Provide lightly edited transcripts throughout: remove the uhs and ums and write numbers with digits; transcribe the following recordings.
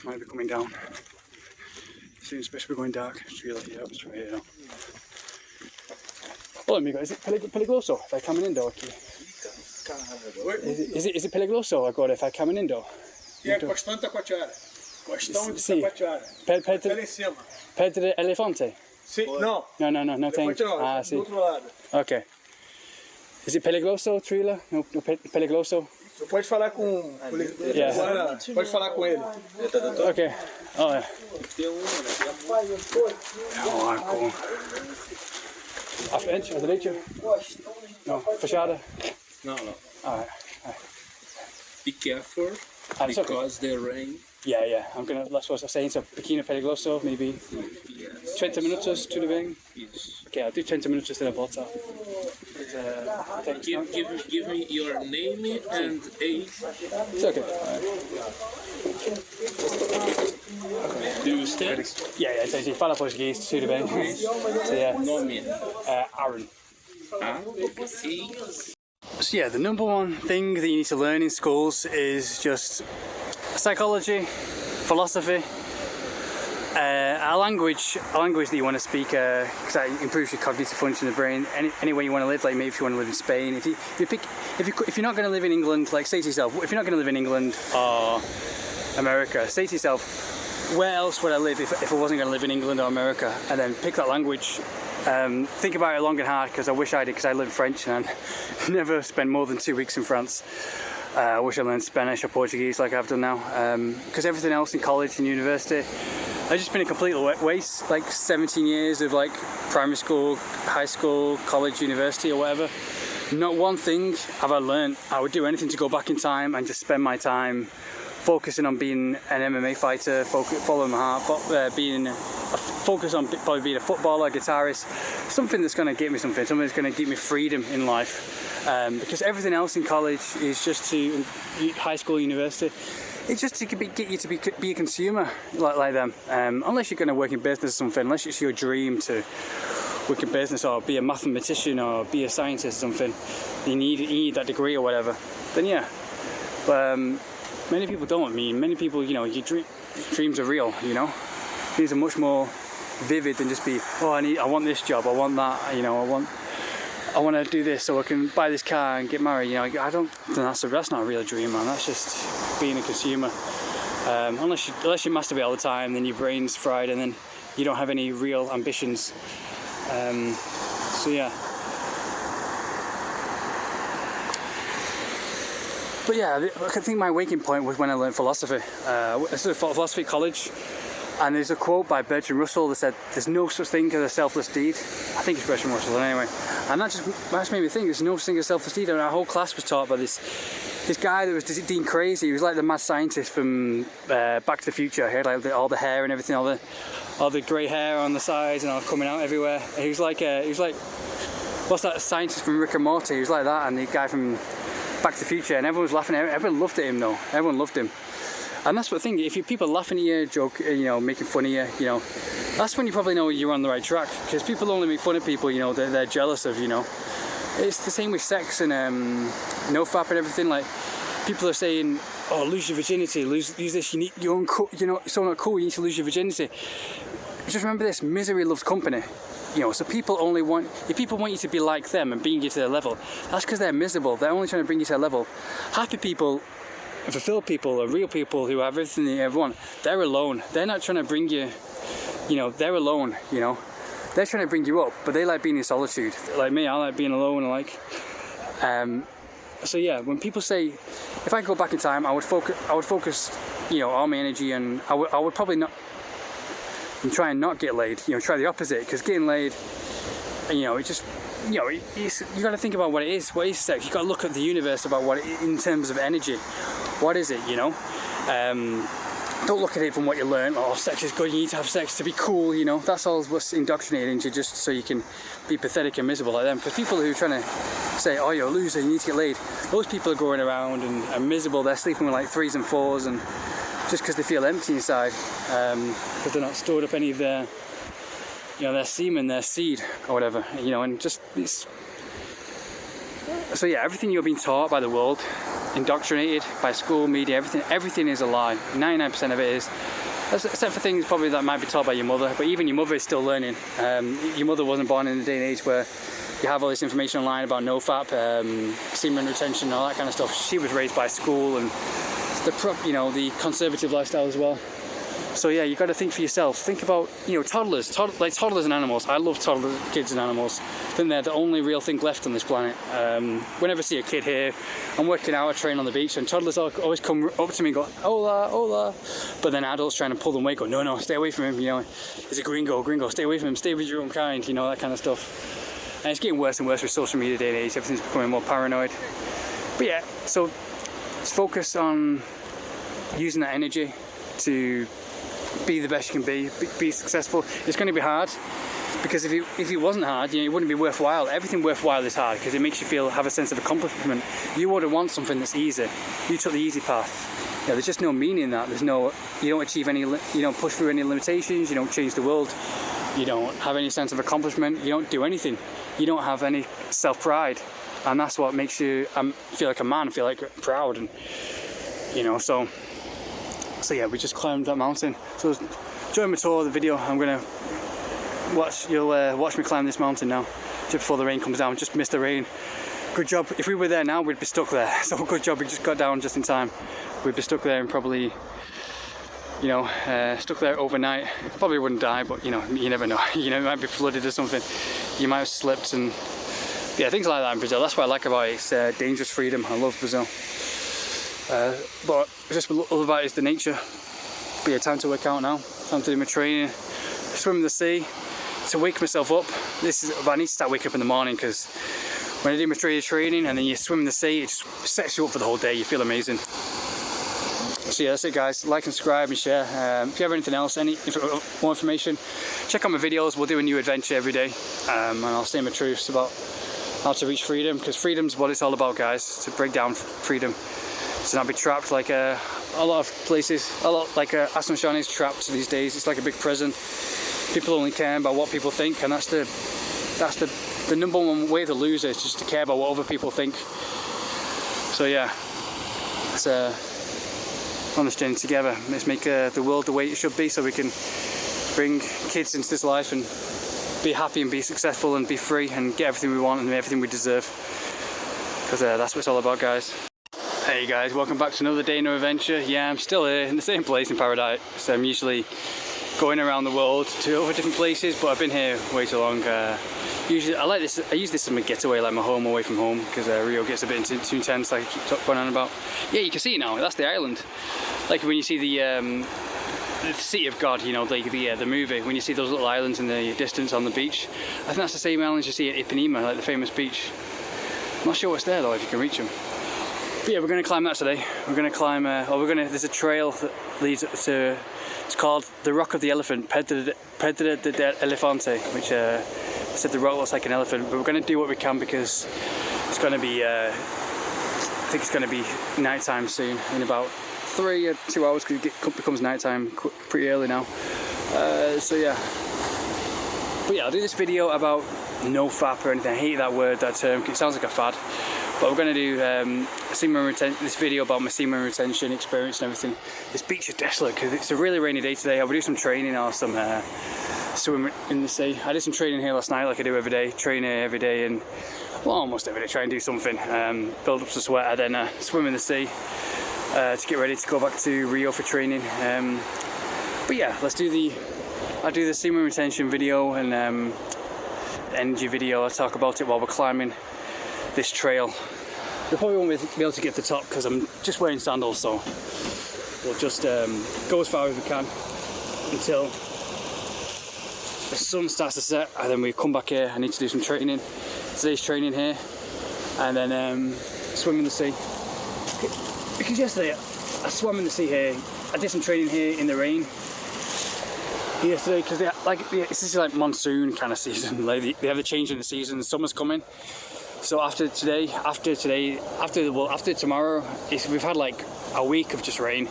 might be coming down soon, especially we're going dark. It's really, yeah, it's right here now. Hola amigo, is it peligroso if I caminando aquí? Is it peligroso agora if I caminando? É constante aquatiara. Questão de aquatiara. Pé em cima. Pedra elefante? Sim, não. No tem. Ah, sim. Do outro lado. Okay. Is it peligroso, Trila? No peligroso? Você pode falar com ele. Agora, pode falar com ele. Okay. Oh, yeah. Oh, cool. À frente, à direita? Não, fechada? No. Alright. Be careful because the rain. Yeah. That's what I was saying. So, pequeno peligroso, maybe 20 minutos, tudo bem? Yes. Okay, I'll do 20 minutos in a volta. Give me your name and age. It's okay. Do you stand? Yeah, it's easy. Fala português, tudo bem? So, yeah. Nome. Aaron. E. So yeah, the number one thing that you need to learn in schools is just psychology, philosophy, a language that you want to speak, because that improves your cognitive function of the brain. Any way you want to live, like maybe if you want to live in Spain, if you're not going to live in England, like say to yourself, if you're not going to live in England or America, say to yourself, where else would I live if I wasn't going to live in England or America? And then pick that language. Think about it long and hard, because I wish I did, because I learned French and I never spent more than 2 weeks in France. I wish I learned Spanish or Portuguese like I've done now, because everything else in college and university, I've just been a complete waste, like 17 years of like primary school, high school, college, university or whatever. Not one thing have I learned. I would do anything to go back in time and just spend my time focusing on being an MMA fighter, following my heart, focus on probably being a footballer, guitarist, something that's going to get me something that's going to give me freedom in life. Because everything else in college is just to high school, university. It's just to get you to be a consumer like them. Unless you're going to work in business or something, unless it's your dream to work in business or be a mathematician or be a scientist or something, you need that degree or whatever. Then yeah. But many people don't. Many people, your dreams are real. Dreams are much more vivid than just be, I want this job, I want that, I want to do this so I can buy this car and get married. I don't. That's not a real dream, man. That's just being a consumer. Unless you masturbate all the time, then your brain's fried, and then you don't have any real ambitions. So yeah. But yeah, I think my waking point was when I learned philosophy. I started philosophy at college. And there's a quote by Bertrand Russell that said, "There's no such thing as a selfless deed." I think it's Bertrand Russell anyway. And that just made me think, there's no such thing as a selfless deed. And our whole class was taught by this guy that was deemed crazy. He was like the mad scientist from Back to the Future. He had like all the hair and everything, all the grey hair on the sides and all coming out everywhere. He was like, what's that scientist from Rick and Morty? He was like that, and the guy from Back to the Future. And everyone was laughing. Everyone loved him though. Everyone loved him. And that's the thing, if people laughing at you, joke, making fun of you, that's when you probably know you're on the right track. Because people only make fun of people, they're jealous of, It's the same with sex and nofap and everything. Like, people are saying, oh, lose your virginity, lose this, you're so not cool, you need to lose your virginity. Just remember this, misery loves company. So people only want, if people want you to be like them and bring you to their level, that's because they're miserable. They're only trying to bring you to their level. Happy people, fulfilled people, or real people who have everything they ever want, they're alone. They're not trying to bring you, they're alone, They're trying to bring you up, but they like being in solitude. Like me, I like being alone, so yeah, when people say, if I could go back in time, I would focus, all my energy, and I would probably not, and try and not get laid, try the opposite, because getting laid, it just, you got to think about what it is. What is sex? You got to look at the universe about what it, in terms of energy. What is it? Don't look at it from what you learn. Oh, sex is good. You need to have sex to be cool. That's all what's indoctrinated into, just so you can be pathetic and miserable like them. Because people who are trying to say, oh, you're a loser, you need to get laid. Those people are going around and are miserable. They're sleeping with like 3s and 4s, and just because they feel empty inside, because they're not stored up any of their, their semen, their seed, or whatever, and just it's. So yeah, everything you're being taught by the world indoctrinated by school, media, everything is a lie. 99% of it is. Except for things probably that might be taught by your mother, but even your mother is still learning. Your mother wasn't born in a day and age where you have all this information online about NoFap, semen retention, all that kind of stuff. She was raised by school and the conservative lifestyle as well. So yeah, you got to think for yourself. Think about, toddlers and animals. I love toddler kids and animals. I think they're the only real thing left on this planet. Whenever I see a kid here, I'm working out, I train on the beach, and toddlers always come up to me and go, hola, hola. But then adults trying to pull them away, go, no, stay away from him. He's a gringo, stay away from him, stay with your own kind, that kind of stuff. And it's getting worse and worse with social media day and age. Everything's becoming more paranoid. But yeah, so let's focus on using that energy to be the best you can be successful. It's going to be hard, because if it wasn't hard, it wouldn't be worthwhile. Everything worthwhile is hard because it makes you have a sense of accomplishment. You wouldn't want something that's easy. You took the easy path. There's just no meaning in that. You don't achieve any, you don't push through any limitations. You don't change the world. You don't have any sense of accomplishment. You don't do anything. You don't have any self-pride, and that's what makes you feel like a man, feel like proud, and So yeah, we just climbed that mountain. So during my tour of the video, I'm gonna watch me climb this mountain now, just before the rain comes down. Just missed the rain. Good job. If we were there now, we'd be stuck there. So good job we just got down just in time. We'd be stuck there and probably, stuck there overnight. Probably wouldn't die, but you never know. It might be flooded or something. You might have slipped, and yeah, things like that in Brazil. That's what I like about it. It's dangerous freedom. I love Brazil. But just what I love about it is the nature. But yeah, time to work out now. Time to do my training. Swim in the sea to wake myself up. I need to start waking up in the morning, because when I do my training and then you swim in the sea, it just sets you up for the whole day. You feel amazing. So yeah, that's it, guys. Like and subscribe and share. If you have anything else, more information, check out my videos. We'll do a new adventure every day, and I'll say my truths about how to reach freedom, because freedom's what it's all about, guys. To break down freedom. To not be trapped like a lot of places. Like Asuncion is trapped these days. It's like a big prison. People only care about what people think, and that's the number one way to lose it, is just to care about what other people think. So yeah, let's on this journey together. Let's make the world the way it should be, so we can bring kids into this life and be happy and be successful and be free and get everything we want and everything we deserve. Because that's what it's all about, guys. Hey guys, welcome back to another day, no adventure. Yeah, I'm still here in the same place in Paradise. So I'm usually going around the world to other different places, but I've been here way too long. Usually I use this as my getaway, like my home away from home, because Rio gets a bit too intense, like I keep going on about. Yeah, you can see it now. That's the island. Like when you see the City of God, like the movie, when you see those little islands in the distance on the beach. I think that's the same islands you see at Ipanema, like the famous beach. I'm not sure what's there though, if you can reach them. But yeah, we're going to climb that today. We're going to climb, there's a trail that leads to, it's called the Rock of the Elephant, Pedra de Elefante, which said the rock looks like an elephant. But we're going to do what we can, because it's going to be, I think it's going to be nighttime soon, in about 3 or 2 hours, because it becomes nighttime pretty early now. So yeah. But yeah, I'll do this video about NoFap or anything. I hate that word, that term, because it sounds like a fad. But we're going to do this video about my semen retention experience and everything. This beach is desolate because it's a really rainy day today. I will do some training or some swim in the sea. I did some training here last night, like I do every day. Train here every day, and well, almost every day. Try and do something, build up some sweat, and then swim in the sea to get ready to go back to Rio for training. But yeah, I'll do the semen retention video and energy video. I'll talk about it while we're climbing this trail. We probably won't be able to get to the top because I'm just wearing sandals, so we'll just go as far as we can until the sun starts to set, and then we come back here. I need to do some training, today's training here, and then swim in the sea. Because yesterday I swam in the sea here. I did some training here in the rain yesterday, because this is like monsoon kind of season. Like they have the change in the season. Summer's coming. So after tomorrow, we've had like a week of just rain,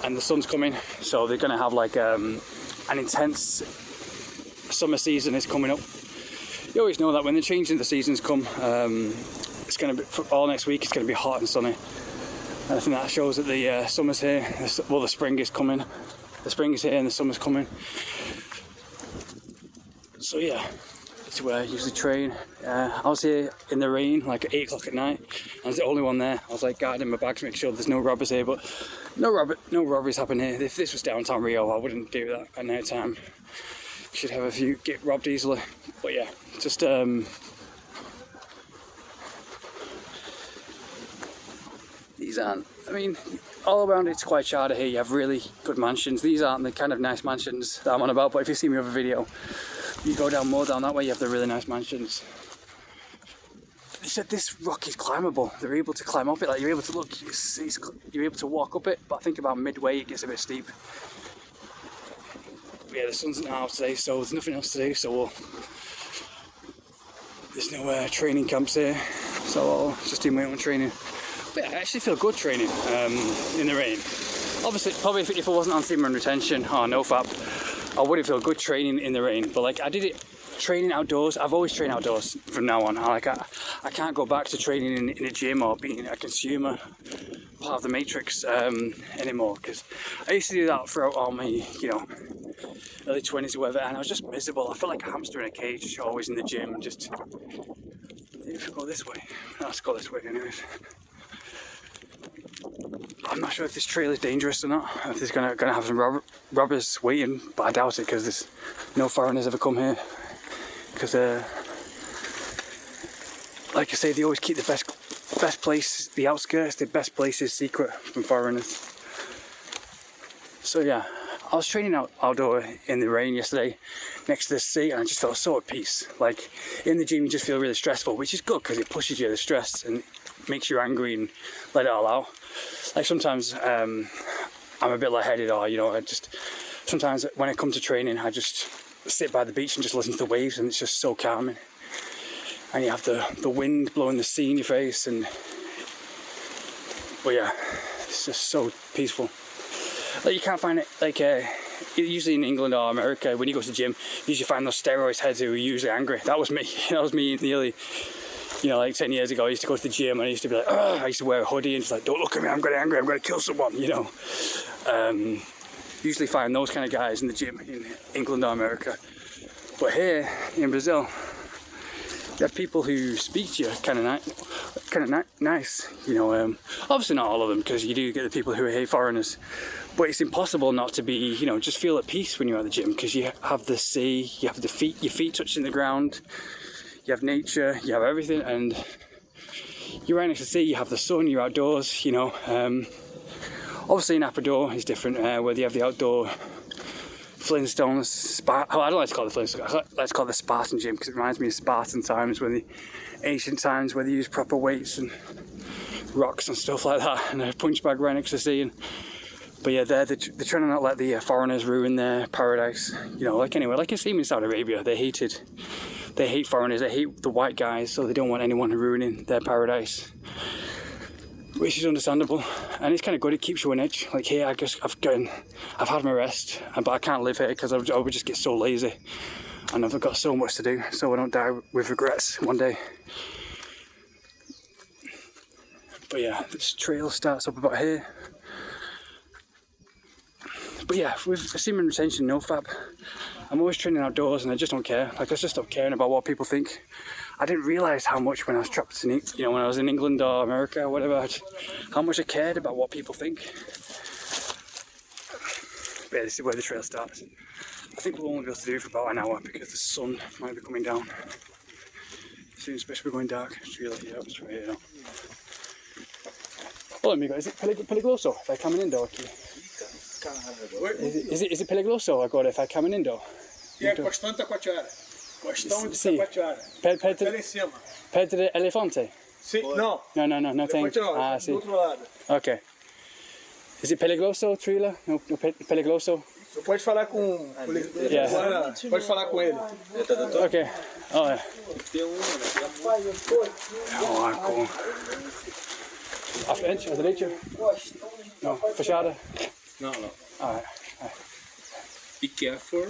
and the sun's coming. So they're gonna have like an intense summer season is coming up. You always know that when the change in the seasons come, it's going to be, for all next week, it's going to be hot and sunny. And I think that shows that the summer's here. Well, the spring is coming. The spring is here and the summer's coming. So yeah, it's where I usually train. I was here in the rain, like at 8 o'clock at night. I was the only one there. I was like guarding my bag to make sure there's no robbers here, but no robberies happen here. If this was downtown Rio, I wouldn't do that at night time. Should have a few get robbed easily. But yeah, just these aren't, I mean, all around it's quite charter here. You have really good mansions. These aren't the kind of nice mansions that I'm on about, but if you see me other video, you go down more down that way, you have the really nice mansions. They said this rock is climbable. They're able to climb up it, like you're able to look, you're able to walk up it, but I think about midway it gets a bit steep. But yeah, the sun's not out today, so there's nothing else to do, so there's no training camps here, so I'll just do my own training. But yeah, I actually feel good training in the rain. Obviously, probably if it wasn't on semen retention or no fap, I wouldn't feel good training in the rain. But like I did it training outdoors. I've always trained outdoors from now on. I can't go back to training in a gym or being a consumer part of the matrix anymore, because I used to do that throughout all my, you know, early 20s or whatever, and I was just miserable. I felt like a hamster in a cage, always in the gym, and just, if we go this way, let's go this way anyways. I'm not sure if this trail is dangerous or not, if there's gonna have some robbers waiting, but I doubt it, because there's no foreigners ever come here, because like I say, they always keep the best place, the outskirts, the best places secret from foreigners. So yeah, I was training outdoor in the rain yesterday next to the sea, and I just felt so at peace. Like in the gym you just feel really stressful, which is good because it pushes you, the stress, and makes you angry and let it all out. Like sometimes I'm a bit lightheaded, or you know, sometimes when I come to training I just sit by the beach and just listen to the waves, and it's just so calming. And you have the wind blowing the sea in your face, and but yeah, it's just so peaceful. Like you can't find it, like usually in England or America, when you go to the gym, you usually find those steroids heads who are usually angry. That was me. That was me nearly, you know, like 10 years ago. I used to go to the gym and I used to be like, oh, I used to wear a hoodie and just like, don't look at me, I'm getting angry, I'm going to kill someone, you know. Usually find those kind of guys in the gym in England or America. But here in Brazil, you have people who speak to you kind of nice, you know. Obviously not all of them, because you do get the people who hate foreigners. But it's impossible not to be, you know, just feel at peace when you're at the gym, because you have the sea, you have your feet touching the ground, you have nature, you have everything, and you're right next to the sea, you have the sun, you're outdoors, you know. Obviously in Apador is different, where they have the outdoor Flintstones, I don't like to call it the Flintstones, I like to call it the Spartan gym, because it reminds me of Spartan times, when the ancient times where they used proper weights and rocks and stuff like that, and a punch bag right next to the sea. But yeah, they're trying to not let the foreigners ruin their paradise. You know, like anyway, like you see in Saudi Arabia, they hate foreigners, they hate the white guys, so they don't want anyone ruining their paradise, which is understandable. And it's kind of good, it keeps you on edge. Like here, I've had my rest, but I can't live here because I would just get so lazy, and I've got so much to do, so I don't die with regrets one day. But yeah, this trail starts up about here. But yeah, with semen retention, no fap, I'm always training outdoors, and I just don't care. Like I just stop caring about what people think. I didn't realise how much when I was trapped in, you know, when I was in England or America or whatever, how much I cared about what people think. But yeah, this is where the trail starts. I think we'll only be able to do it for about an hour because the sun might be coming down soon, especially going dark. It's really, yeah, it's right here now. Hola amigo, is it peligroso if I come in indoor aqui? Is it peligroso agora if I come in indoor? É, Costão de Taquatiara. Costão de Taquatiara. Pé em cima. Perto de elefante? Sim, não. Não tem. Ah, sim. Do outro lado. Okay. Is it peligroso, Trila? No peligroso? Você pode falar com ele. Yeah. Pode falar com ele. Okay. Oh, yeah. Oh, cool. À frente, à direita? Não, fechada? No. Alright. Be careful,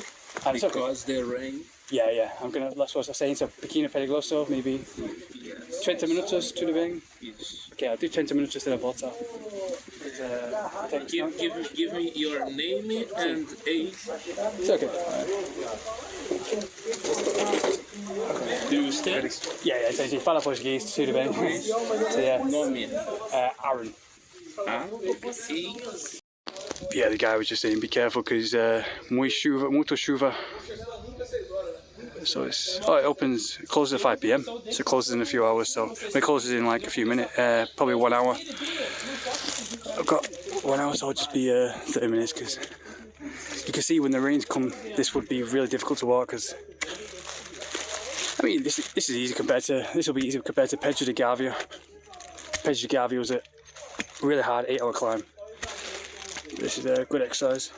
because the rain. Yeah. I'm gonna. That's what I was saying. So, pequeno perigoso, maybe. Yes. 20 minutos, tudo bem? Isso. Okay, I'll do 20 minutos de volta. Give me your name and age. It's okay. Do you stand? Yeah, so you fala português, tudo bem? So yeah, Nome. Aaron. Okay. Yeah, the guy was just saying be careful because muito chuva. So it opens, it closes at 5 p.m. So it closes in a few hours. So it closes in like a few minutes, probably 1 hour. I've got 1 hour, so I'll just be 30 minutes because you can see when the rains come, this would be really difficult to walk because I mean this is easy compared to Pedro de Gavia. Pedro de Gavia was a really hard 8-hour climb. This is a good exercise.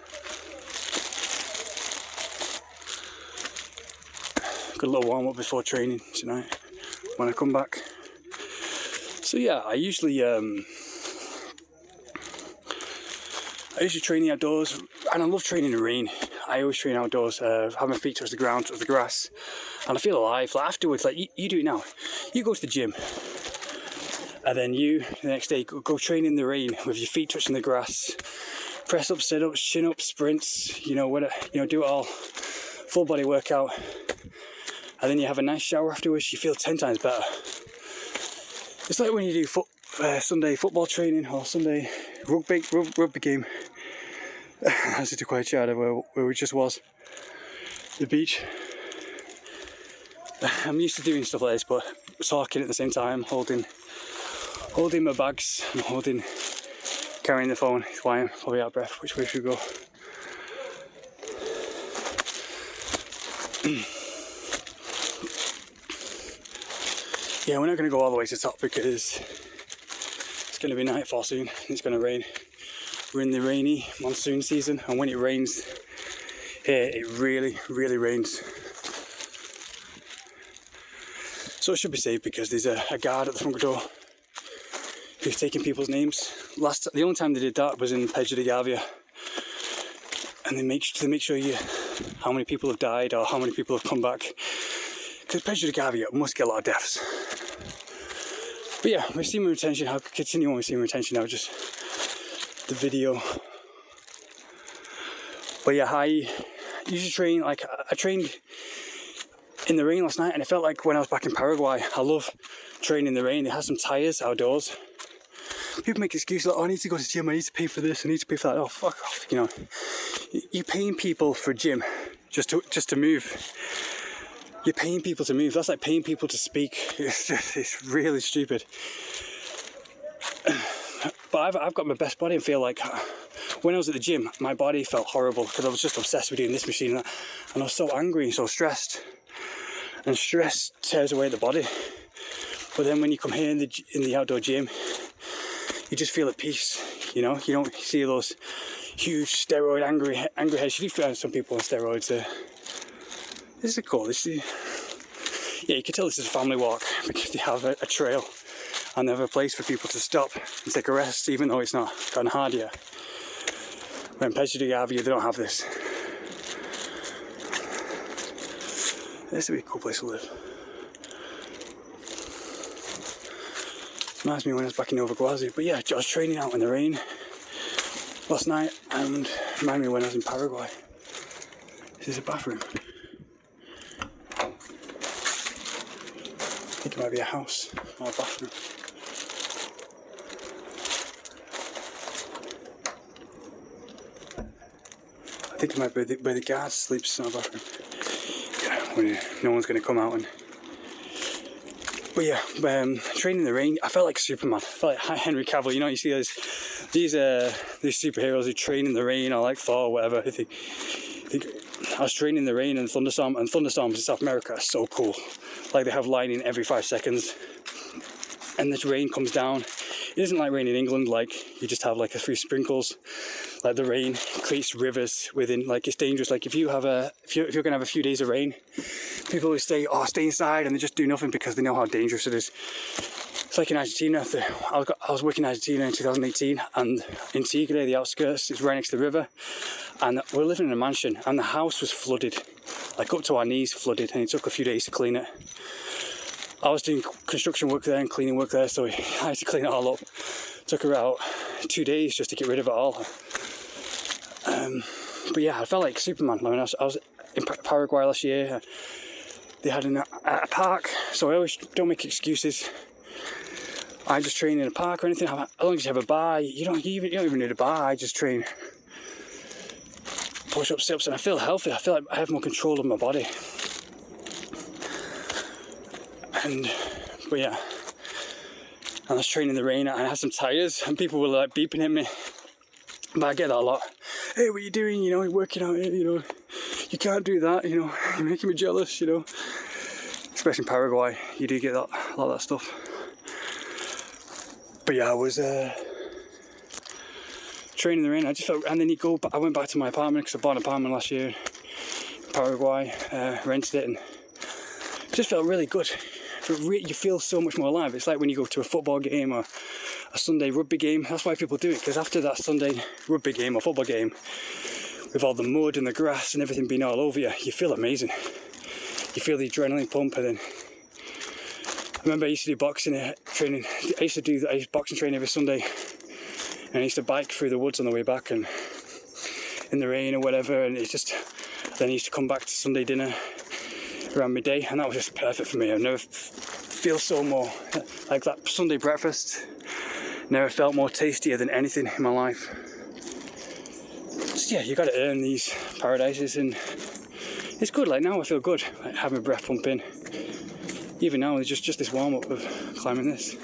Got a little warm up before training tonight when I come back. So yeah, I usually train outdoors, and I love training in the rain. I always train outdoors, have my feet touch the ground, touch the grass, and I feel alive. Like afterwards, like you do it now. You go to the gym, and then the next day go train in the rain with your feet touching the grass, press up, sit ups, chin ups, sprints. Do it all, full body workout. And then you have a nice shower afterwards, you feel 10 times better. It's like when you do Sunday football training or Sunday rugby game. As to quite shallow where we just was. The beach. I'm used to doing stuff like this, but talking at the same time, holding my bags, and carrying the phone is why I'm probably out of breath. Which way should we go? Yeah, we're not going to go all the way to the top because it's going to be nightfall soon and it's going to rain. We're in the rainy monsoon season, and when it rains here, it really, really rains. So it should be safe because there's a guard at the front door who's taking people's names. The only time they did that was in Pedro de Gavia, and they make sure how many people have died or how many people have come back. Because Pedro de Gavia must get a lot of deaths. But yeah, we've seen my retention. I'll continue on with seeing retention now, just the video. But yeah, I usually train, I trained in the rain last night, and it felt like when I was back in Paraguay. I love training in the rain. They have some tyres outdoors. People make excuses like, oh, I need to go to the gym, I need to pay for this, I need to pay for that. Oh, fuck off, You're paying people for gym just to move. You're paying people to move. That's like paying people to speak. It's really stupid. But I've got my best body and feel like when I was at the gym, my body felt horrible because I was just obsessed with doing this machine and that. And I was so angry and so stressed. And stress tears away the body. But then when you come here in the outdoor gym, you just feel at peace. You don't see those huge steroid angry heads. You do find some people on steroids. This is cool. Yeah, you can tell this is a family walk because they have a trail and they have a place for people to stop and take a rest, even though it's not gotten hard yet. When Pedro de Gavia, they don't have this. This would be a cool place to live. Reminds me when I was back in Nova Guazu. But yeah, I was training out in the rain last night, and reminded me when I was in Paraguay. This is a bathroom. I think it might be a house or a bathroom. I think it might be where the guard sleeps in our bathroom. Yeah, when no one's going to come out and. But yeah, training in the rain, I felt like Superman. I felt like Henry Cavill. You see these superheroes who train in the rain, or like Thor, or whatever. I was training in the rain and thunderstorms in South America are so cool. Like they have lightning every 5 seconds, and this rain comes down. It isn't like rain in England, like you just have like a few sprinkles. Like the rain creates rivers within, like it's dangerous. Like if you're gonna have a few days of rain, people will stay inside and they just do nothing because they know how dangerous it is. It's like in Argentina. I was working in Argentina in 2018, and in Tigre, the outskirts, it's right next to the river, and we're living in a mansion, and the house was flooded, like up to our knees flooded, and it took a few days to clean it. I was doing construction work there and cleaning work there, so I had to clean it all up. Took about 2 days just to get rid of it all. But yeah, I felt like Superman. I mean, I was in Paraguay last year. They had a park, so I always don't make excuses. I just train in a park or anything. As long as you have a bar, you don't even need a bar. I just train push-ups, sit-ups, and I feel healthy. I feel like I have more control of my body. But yeah, I was training in the rain and I had some tyres and people were like beeping at me. But I get that a lot. Hey, what are you doing? You know, you're working out here, you know. You can't do that, you know. You're making me jealous, you know. Especially in Paraguay, you do get that, a lot of that stuff. But yeah, I was training in the rain. I just felt, and then I went back to my apartment because I bought an apartment last year in Paraguay, rented it, and it just felt really good. You feel so much more alive. It's like when you go to a football game or a Sunday rugby game. That's why people do it, because after that Sunday rugby game or football game, with all the mud and the grass and everything being all over you, you feel amazing. You feel the adrenaline pump. And then I remember I used to do boxing training. I used to do boxing training every Sunday, and I used to bike through the woods on the way back and in the rain or whatever. And then I used to come back to Sunday dinner around midday, and that was just perfect for me. I never feel so more like that Sunday breakfast. Never felt more tastier than anything in my life. Just, yeah, you got to earn these paradises, and it's good. Like now, I feel good. Like having my breath pumping. Even now, it's just this warm up of climbing this.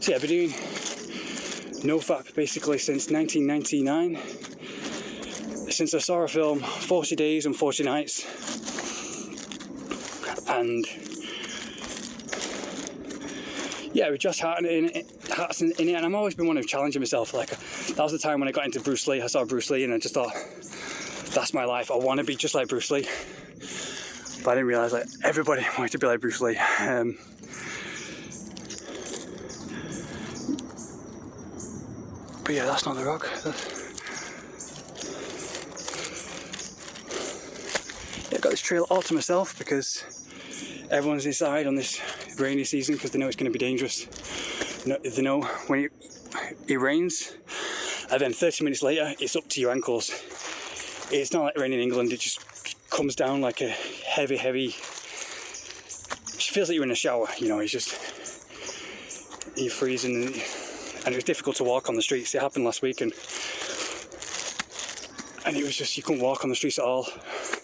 So yeah, I've been doing NoFap basically since 1999. Since I saw a film, 40 Days and 40 Nights, and yeah, with Josh Hart in it, and I've always been one of challenging myself. Like that was the time when I got into Bruce Lee. I saw Bruce Lee, and I just thought, that's my life. I want to be just like Bruce Lee. But I didn't realise like everybody wanted to be like Bruce Lee. But yeah, that's not the rock. I got this trail all to myself because everyone's inside on this rainy season because they know it's going to be dangerous. They know when it rains, and then 30 minutes later it's up to your ankles. It's not like rain in England, it just comes down like a heavy, it feels like you're in a shower, you know. It's just, you're freezing, and it was difficult to walk on the streets. It happened last week, and it was just, you couldn't walk on the streets at all.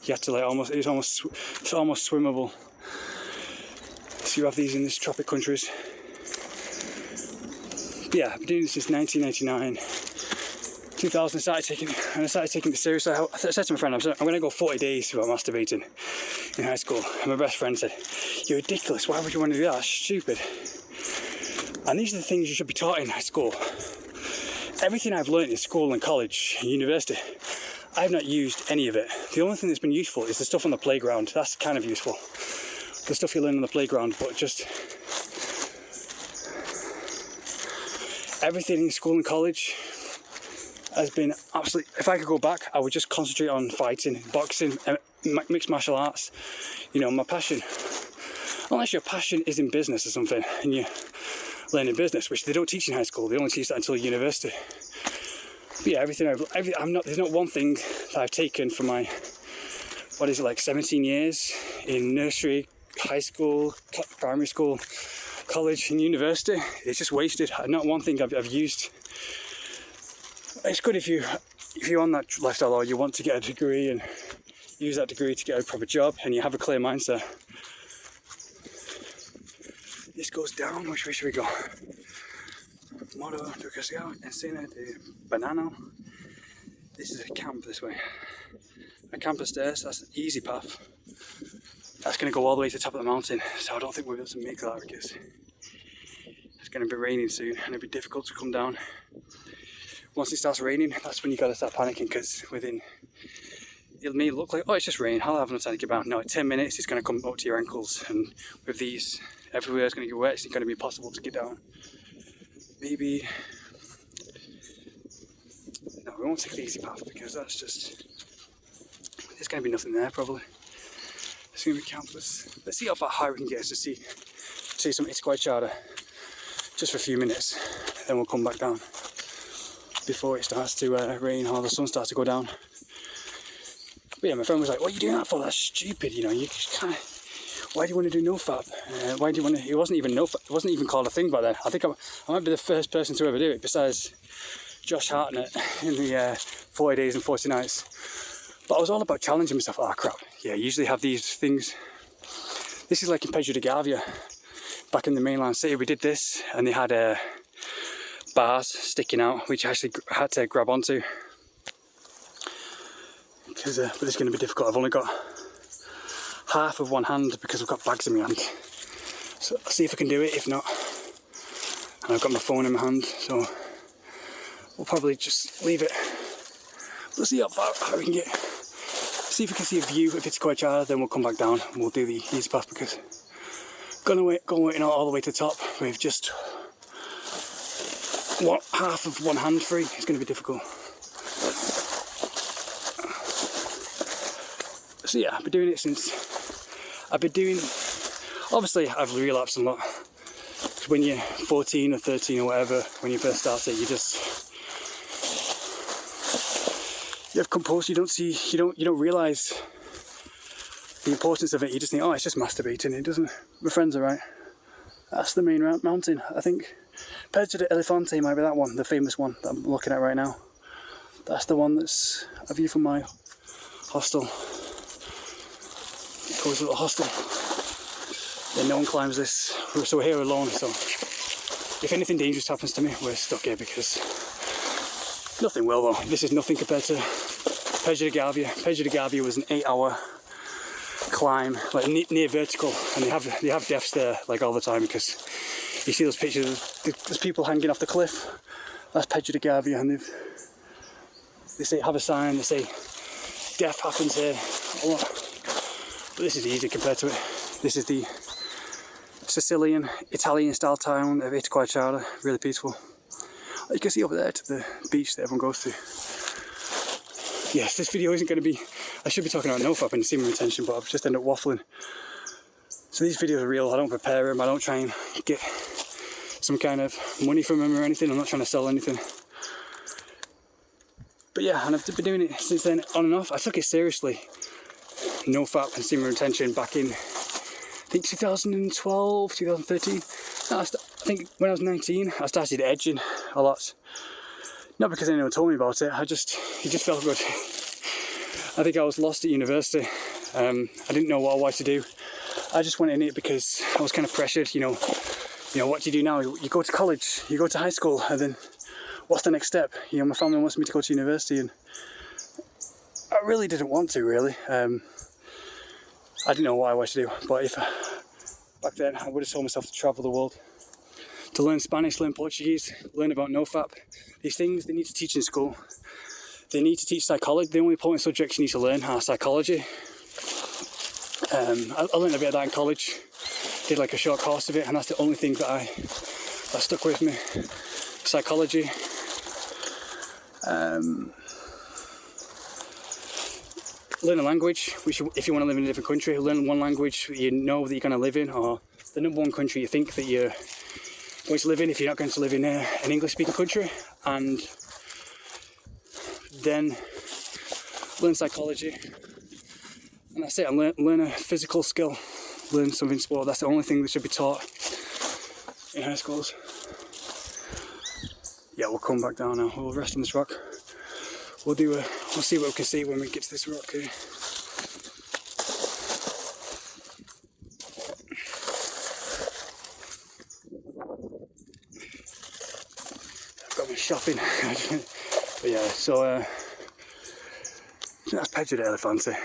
You had to like it's almost swimmable. So you have these in these tropic countries. But yeah, I've been doing this since 1999. 2000 I started taking it seriously. I said to my friend, I'm going to go 40 days without masturbating in high school. And my best friend said, you're ridiculous, why would you want to do that? That's stupid. And these are the things you should be taught in high school. Everything I've learned in school and college and university, I've not used any of it. The only thing that's been useful is the stuff on the playground. That's kind of useful. The stuff you learn on the playground, but just everything in school and college has been absolutely, if I could go back, I would just concentrate on fighting, boxing, mixed martial arts. You know, my passion. Unless your passion is in business or something and you're learning business, which they don't teach in high school, they only teach that until university. But yeah, there's not one thing that I've taken from my, 17 years in nursery, high school, primary school, college and university. It's just wasted. Not one thing I've used. It's good if you're on that lifestyle or you want to get a degree and use that degree to get a proper job and you have a clear mindset. This goes down. Which way should we go? Moro do Casio, Encina de Banano. This is a camp this way. A camp of stairs, that's an easy path. That's going to go all the way to the top of the mountain, so I don't think we'll be able to make that because it's going to be raining soon and it'll be difficult to come down. Once it starts raining, that's when you got to start panicking because it may look like, oh, it's just rain, I'll have enough time to get down. No, in 10 minutes it's going to come up to your ankles, and with these, everywhere it's going to get wet, it's going to be impossible to get down. Maybe, no, we won't take the easy path because that's just, there's going to be nothing there probably. It's going to be camp. Let's see how far high we can get to see some Indoctrinated just for a few minutes. Then we'll come back down before it starts to rain or the sun starts to go down. But yeah, my friend was like, "What are you doing that for? That's stupid. You know, you just kind of. Why do you want to do nofap? Why do you want to?" It wasn't even nofap. It wasn't even called a thing back then. I think I might be the first person to ever do it, besides Josh Hartnett in the 40 Days and 40 Nights. But I was all about challenging myself. Oh crap! Yeah, I usually have these things. This is like in Pedro de Gavia, back in the mainland city. We did this, and they had bars sticking out, which I actually had to grab onto. But this is going to be difficult. I've only got half of one hand because I've got bags in my hand. So I'll see if I can do it. If not, and I've got my phone in my hand, so we'll probably just leave it. We'll see how far we can get. See if we can see a view. If it's quite hard, then we'll come back down and we'll do the easy path, because going all the way to the top with just half of one hand free is going to be difficult. So yeah, I've been doing it since obviously I've relapsed a lot. When you're 14 or 13 or whatever, when you first start it, you have compulsion. You don't realise the importance of it. You just think, oh, it's just masturbating. It doesn't. My friends are right. That's the main mountain, I think. Pedro de Elefante might be that one, the famous one that I'm looking at right now. That's the one that's a view from my hostel. Towards a little hostel. Yeah, no one climbs this. So we're here alone, so if anything dangerous happens to me, we're stuck here, because nothing will though. This is nothing compared to Pedro de Gavia. Pedro de Gavia was an 8-hour climb, like near vertical, and they have deaths there like all the time, because you see those pictures, there's people hanging off the cliff. That's Pedro de Gavia, and they say, have a sign, they say death happens here a lot. But this is easy compared to it. This is the Sicilian, Italian style town of Indoctrinated, really peaceful. You can see over there to the beach that everyone goes to. Yes, this video isn't going to be, I should be talking about nofap and semen retention, but I've just ended up waffling. So these videos are real. I don't prepare them, I don't try and get some kind of money from them or anything. I'm not trying to sell anything. But yeah, and I've been doing it since then, on and off. I took it seriously, nofap and semen retention, back in, I think 2012, 2013. I think when I was 19, I started edging a lot. Not because anyone told me about it, it just felt good. I think I was lost at university. I didn't know what I wanted to do. I just went in it because I was kind of pressured, you know, what do you do now? You go to college, you go to high school, and then what's the next step? You know, my family wants me to go to university, and I really didn't want to, really. I didn't know what I wanted to do, but back then I would have told myself to travel the world, to learn Spanish, learn Portuguese, learn about nofap. These things they need to teach in school. They need to teach psychology. The only important subjects you need to learn are psychology. I learned a bit of that in college. Did like a short course of it, and that's the only thing that stuck with me. Psychology. Learn a language, which if you want to live in a different country, learn one language that you know that you're going to live in, or the number one country you think that you're going to live in if you're not going to live in an English-speaking country, and then learn psychology, and that's it. And learn a physical skill, learn something sport. That's the only thing that should be taught in high schools. Yeah, we'll come back down now. We'll rest on this rock. We'll see what we can see when we get to this rock here. I've got my shopping. But yeah, so that's Pedro de Elefante.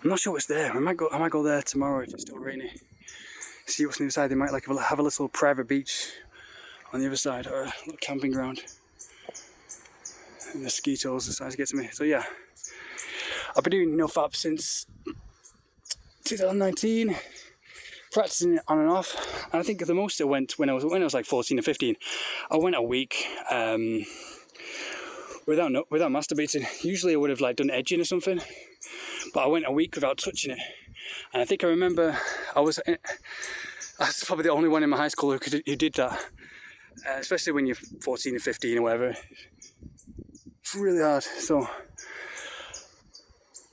I'm not sure what's there. I might go there tomorrow if it's still rainy. See what's on the other side. They might like have a little private beach on the other side, or a little camping ground. And the mosquitoes decided to get to me. So yeah, I've been doing nofap since 2019, practicing it on and off. And I think the most I went when I was like 14 or 15, I went a week without masturbating. Usually I would have like done edging or something, but I went a week without touching it. And I think I remember I was probably the only one in my high school who did that, especially when you're 14 or 15 or whatever. It's really hard. So,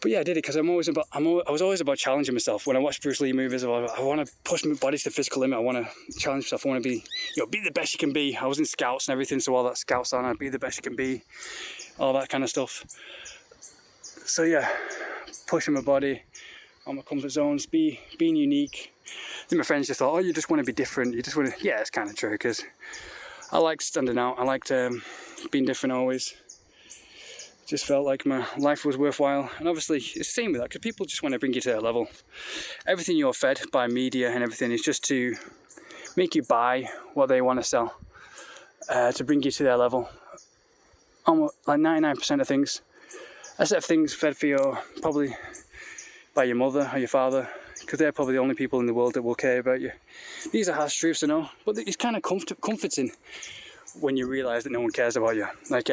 but yeah, I did it because I was always about challenging myself. When I watch Bruce Lee movies, I want to push my body to the physical limit. I want to challenge myself. I want to be, be the best you can be. I was in scouts and everything, so all that scouts on, I'd be the best you can be, all that kind of stuff. So yeah, pushing my body on my comfort zones, being unique. I think my friends just thought, oh, you just want to be different. You just want to, yeah, it's kind of true, because I liked standing out. I liked being different always. Just felt like my life was worthwhile. And obviously it's the same with that, because people just want to bring you to their level. Everything you're fed by media and everything is just to make you buy what they want to sell, to bring you to their level. Almost like 99% of things, except things fed for you probably by your mother or your father, because they're probably the only people in the world that will care about you. These are harsh truths, I know, but it's kind of comforting when you realise that no one cares about you. Like,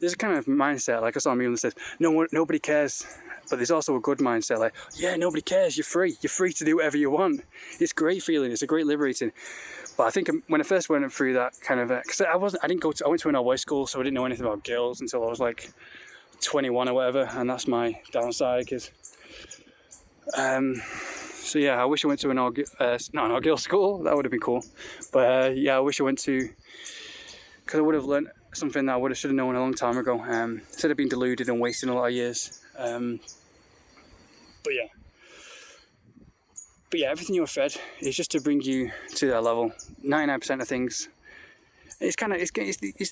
there's a kind of mindset, like I saw a meme that says, nobody cares, but there's also a good mindset, like, yeah, nobody cares, you're free to do whatever you want. It's a great feeling, it's a great liberating. But I think when I first went through that kind of, because I went to an all-boys school, so I didn't know anything about girls until I was like 21 or whatever, and that's my downside, because, so yeah, I wish I went to not an all-girls school, that would have been cool, but yeah, I wish I went to, because I would have learned something that I should have known a long time ago, instead of being deluded and wasting a lot of years. But yeah, everything you're fed is just to bring you to that level. 99% of things, it's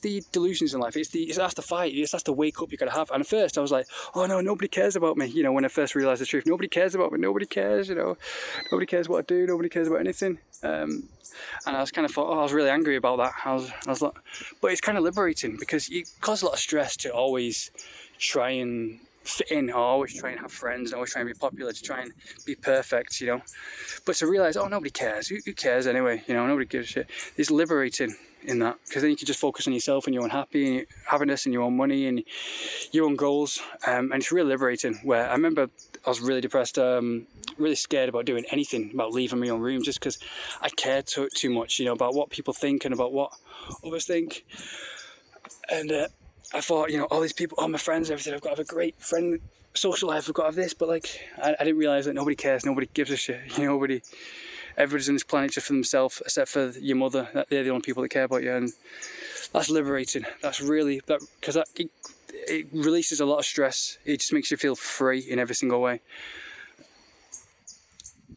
the delusions in life. That's the fight. That's the wake up you gotta have. And at first I was like, oh no, nobody cares about me. When I first realized the truth, nobody cares about me. Nobody cares. Nobody cares what I do. Nobody cares about anything. And I was kind of thought, I was really angry about that. I was like, but it's kind of liberating, because it causes a lot of stress to always try and fit in, or always try and have friends, and always try and be popular, to try and be perfect, But to realise, oh, nobody cares. Who cares anyway? Nobody gives a shit. It's liberating in that, because then you can just focus on yourself and your own happiness and your own money and your own goals. And it's really liberating. Where I remember I was really depressed, really scared about doing anything, about leaving my own room, just because I cared too much, about what people think and about what others think. And I thought, all these people, all my friends, everything, I've got to have a great friend, social life, I've got to have this, but I didn't realise that nobody cares, nobody gives a shit, everybody's on this planet just for themselves, except for your mother. They're the only people that care about you, and that's liberating. That's really, because it releases a lot of stress. It just makes you feel free in every single way.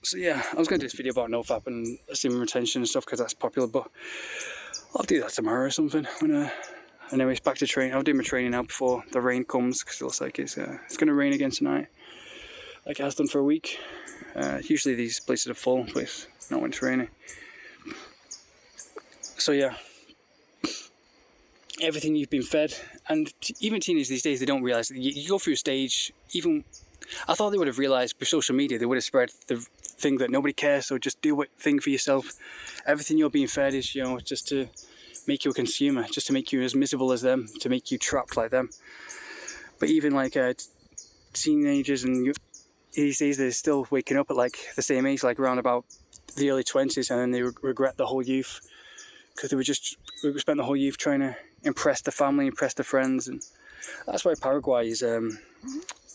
So yeah, I was going to do this video about NoFap and semen retention and stuff, because that's popular, but I'll do that tomorrow or something. Anyways, back to training. I'll do my training now before the rain comes, because it looks like it's going to rain again tonight, like it has done for a week. Usually these places are full, but it's not when it's raining. So yeah, everything you've been fed, and even teenagers these days, they don't realise that you go through a stage. Even I thought they would have realised with social media, they would have spread the thing that nobody cares, so just do what thing for yourself. Everything you're being fed is, just to make you a consumer, just to make you as miserable as them, to make you trapped like them. But even like teenagers and these days, they're still waking up at like the same age, like around about the early 20s, and then they regret the whole youth, because we spent the whole youth trying to impress the family, impress the friends, and that's why Paraguay is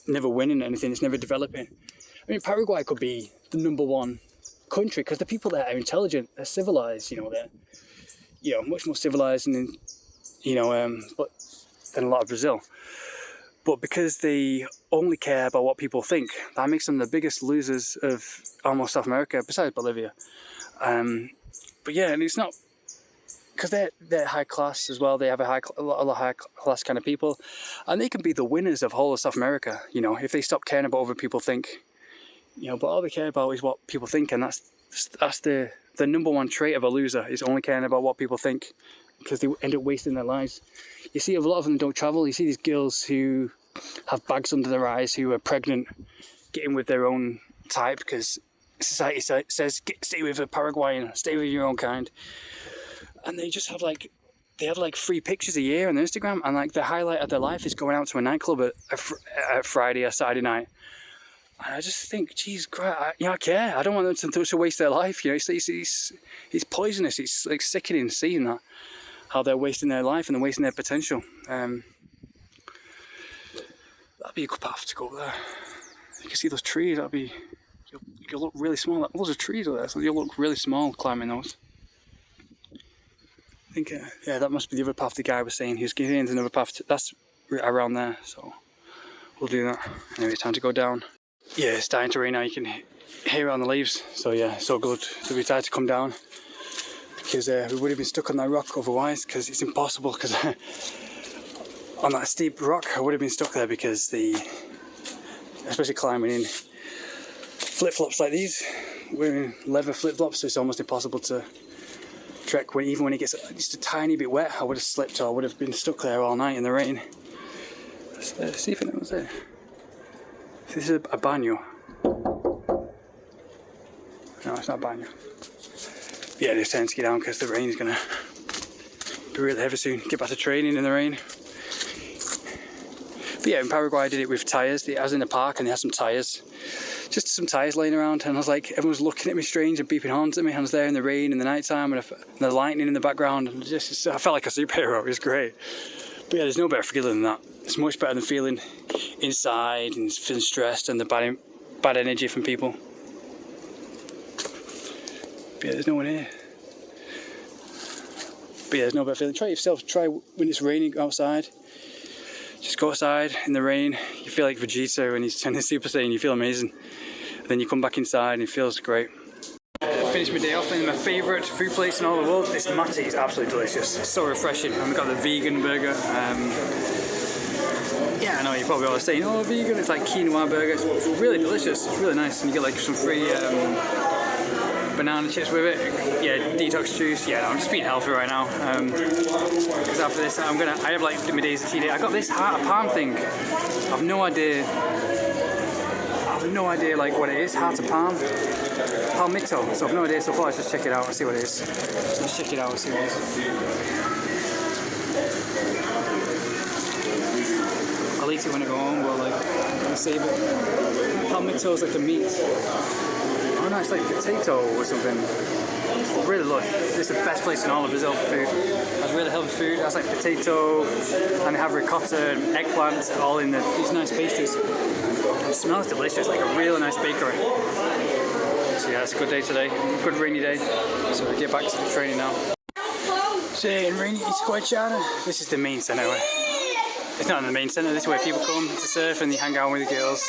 never winning anything. It's never developing. I mean, Paraguay could be the #1 country, because the people there are intelligent, they're civilized, they're much more civilized than than a lot of Brazil. But because they only care about what people think, that makes them the biggest losers of almost South America, besides Bolivia. But yeah, and it's not, because they're high class as well. They have a lot of high class kind of people, and they can be the winners of whole of South America. If they stop caring about what people think, But all they care about is what people think, and that's the #1 trait of a loser, is only caring about what people think, because they end up wasting their lives. You see, a lot of them don't travel. You see these girls who have bags under their eyes, who are pregnant, getting with their own type, because society says stay with a Paraguayan, stay with your own kind, and they just have like 3 pictures a year on their Instagram, and like the highlight of their life is going out to a nightclub at Friday or Saturday night, And I just think, geez, I care. I don't want them to waste their life. You know, it's poisonous. It's like sickening seeing that, how they're wasting their life and they're wasting their potential. That'd be a good path to go up there. You can see those trees. You'll look really small. Those are trees over there, so you'll look really small climbing those. I think, yeah, that must be the other path the guy was saying. He was getting into another path. That's around there, so we'll do that. Anyway, it's time to go down. Yeah, it's starting to rain now. You can hear it on the leaves. So yeah, so good that we decided to come down, because we would have been stuck on that rock otherwise, because it's impossible, because on that steep rock I would have been stuck there, because especially climbing in flip-flops like these, wearing leather flip-flops, so it's almost impossible to trek even when it gets just a tiny bit wet. I would have slipped, or I would have been stuck there all night in the rain. Let's see if anyone's there. This is a bagnio. No, it's not a bagnio. Yeah, it's time to get down because the rain is going to be really heavy soon. Get back to training in the rain. But yeah, in Paraguay I did it with tyres. I was in the park and they had some tyres. Just some tyres laying around, and I was like, everyone was looking at me strange and beeping horns at me. I was there in the rain in the night time, and the lightning in the background, and I felt like a superhero. It was great. But yeah, there's no better feeling than that. It's much better than feeling inside and feeling stressed and the bad energy from people. But yeah, there's no one here. But yeah, there's no better feeling. Try it yourself. Try when it's raining outside. Just go outside in the rain. You feel like Vegeta when he's turning Super Saiyan. You feel amazing. And then you come back inside and it feels great. Finished my day off in my favourite food place in all the world. This mati is absolutely delicious. It's so refreshing. And we've got the vegan burger. Yeah, I know you're probably all saying, oh, vegan. It's like quinoa burger. It's really delicious. It's really nice. And you get like some free banana chips with it. Yeah, detox juice. Yeah, no, I'm just being healthy right now. Because after this, I have like my days of tea day. I got this heart of palm thing. I've no idea like what it is. Heart of palm. Palmito. So I've no idea so far. Let's just check it out and see what it is. So let's check it out and see what it is. I'll eat it when I go home, but like, I'll save it. Palmito is like a meat. Oh no, it's like potato or something. It's really lush. This is the best place in all of Brazil for food. That's really healthy food. That's like potato, and they have ricotta and eggplant, all in these nice pastries. It smells delicious, like a really nice bakery. So yeah, it's a good day today. Good rainy day. So we'll get back to the training now. So in rainy Indoctrinated, this is the main centre. It's not in the main centre, this is where people come to surf and they hang out with the girls.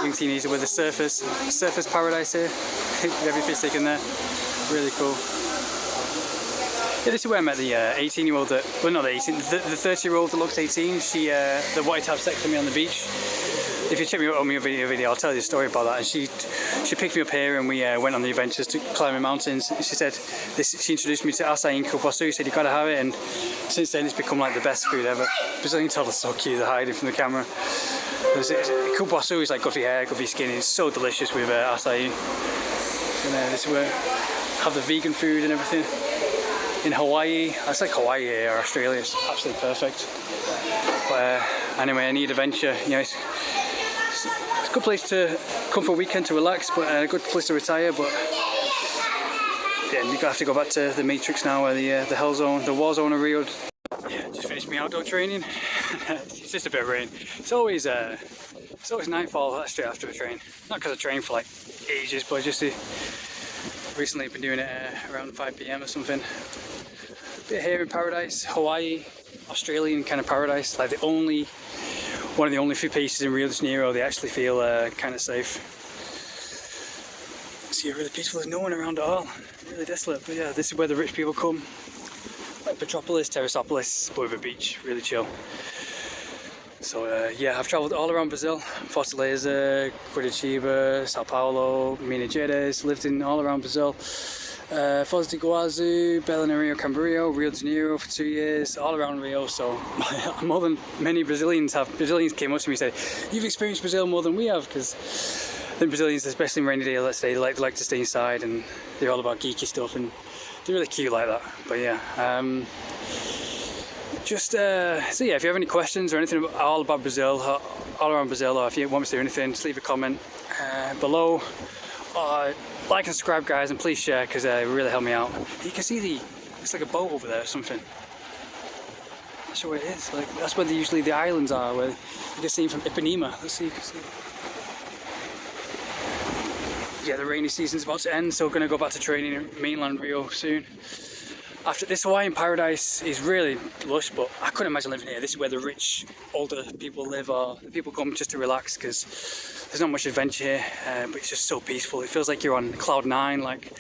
Young teenagers with the surfers paradise here. Every piece taken there. Really cool. Yeah, this is where I met the 18-year-old well not the 18, the 30-year-old that looks 18. She that wanted to have sex with me on the beach. If you check me out on my video, I'll tell you a story about that. And she picked me up here and we went on the adventures to climbing mountains. She said she introduced me to acai and cupuaçu. She said you gotta have it, and since then it's become like the best food ever. Brazilian toddler's so cute, they're hiding from the camera. Cupuaçu is like good for your hair, good for your skin. It's so delicious with acai. And this is where I have the vegan food and everything. In Hawaii, that's like Hawaii or Australia. It's absolutely perfect. But anyway, I need adventure. You know, it's a good place to come for a weekend to relax, but a good place to retire. But yeah, you have to go back to the Matrix now, where the hell zone, the war zone of Rio. Yeah, just finished my outdoor training. It's just a bit of rain. It's always nightfall straight after a train. Not because I trained for like ages, but just recently been doing it around 5 PM or something. A bit here in paradise, Hawaii, Australian kind of paradise. Like one of the only few places in Rio de Janeiro they actually feel kind of safe. So yeah, really peaceful. There's no one around at all. Really desolate. But yeah, this is where the rich people come. Like Petropolis, Terrasopolis, but with a beach. Really chill. So yeah, I've travelled all around Brazil. Fortaleza, Curitiba, Sao Paulo, Minas Gerais. Lived in all around Brazil. Foz do Iguazu, Belém, Rio Camboriú, Rio de Janeiro for 2 years, all around Rio. So more than many Brazilians have. Brazilians came up to me and said, "You've experienced Brazil more than we have," because the Brazilians, especially in rainy day, let's say, they like to stay inside and they're all about geeky stuff, and they're really cute like that. But yeah, just so yeah, if you have any questions or anything all about Brazil, all around Brazil, or if you want me to do anything, just leave a comment below. Like and subscribe, guys, and please share, because it really helped me out. You can see it's like a boat over there or something. I'm not sure where it is. Like, that's where usually the islands are, where you can see them from Ipanema. Let's see, you can see. Yeah, the rainy season's about to end, so we're going to go back to training in mainland Rio soon. After this Hawaiian paradise is really lush, but I couldn't imagine living here. This is where the rich, older people live, or the people come just to relax, because there's not much adventure here, but it's just so peaceful. It feels like you're on cloud 9, like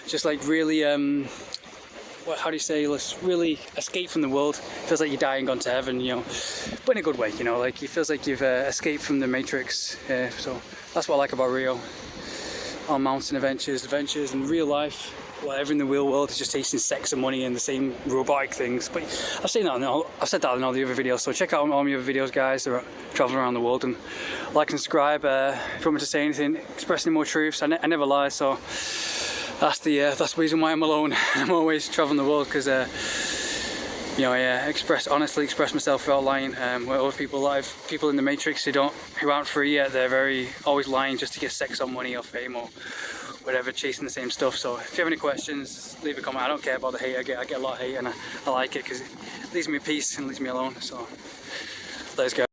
just like really, how do you say, let's really escape from the world. It feels like you're dying, gone to heaven, you know, but in a good way, you know, like it feels like you've escaped from the Matrix. So that's what I like about Rio. On mountain adventures in real life. Whatever in the real world is just chasing sex and money and the same robotic things. But I've said that in all the other videos, so check out all my other videos, guys, that are traveling around the world, and like and subscribe. If you want me to say anything, express any more truths, I never lie, so that's the reason why I'm alone. I'm always traveling the world, because you know, honestly express myself without lying. Where other people, a lot of people in the Matrix who aren't free yet, they're always lying just to get sex or money or fame or whatever, chasing the same stuff. So if you have any questions, leave a comment. I don't care about the hate. I get a lot of hate, and I like it because it leaves me in peace and leaves me alone. So let's go.